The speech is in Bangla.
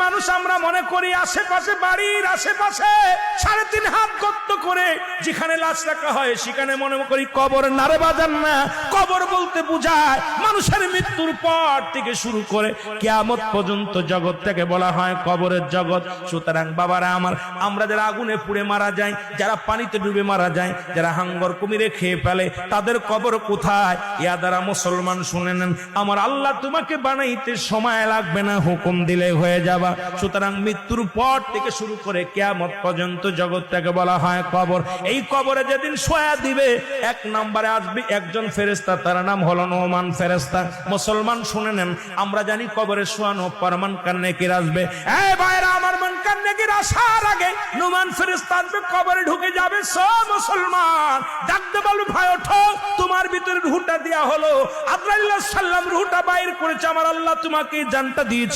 মানুষ আমরা মনে করি আশেপাশে, বাড়ির আশেপাশে 3.5 হাত গর্ত করে যেখানে লাশ রাখা হয় সেখানে মনে করি কবর। নারে বাজান না, কবর বলতে বোঝায় মানুষের মৃত্যুর পর থেকে শুরু করে কিয়ামত পর্যন্ত জগৎটাকে বলা হয় কবরের জগৎ। সুতরাং বাবারা আমার, আমরা যারা আগুনে পুড়ে মারা যায়, যারা পানিতে ডুবে মারা যায়, যারা হাঙ্গর কুমিরে খেয়ে ফেলে, তাদের কবর কোথায়? ইয়া দ্বারা মুসলমান শুনে নেন, আমার আল্লাহ তোমাকে বানাইতে সময় লাগবে না, হুকুম দিলে হয়ে যাবা। সুতরাং মৃত্যুর পর থেকে শুরু করে কিয়ামত পর্যন্ত জগৎটাকে বলা হয় কবর। এই কবরে যেদিন শোয়া দিবে, 1 নম্বরে আসবে একজন ফেরেশতা, তার নাম হলো নোমান ফেরেশতা। মুসলমান শুনে নেন, আমরা জানি কবরে শোয়ানো পর মুনকার নেকির আসবে। এই ভাইরা আমার, মুনকার নেকির আসার আগে নোমান ফেরেশতা আসবে, কবরে ঢুকে যাবে। সব মুসলমান ডাকতে বলবে, ভাই ওঠো, তোমার ভিতরে রূহটা দেয়া হলো। আজরাইল আলাইহিস সালাম রূহটা বাইর করেছে, আমার আল্লাহ তোমাকে জানটা দিয়েছে।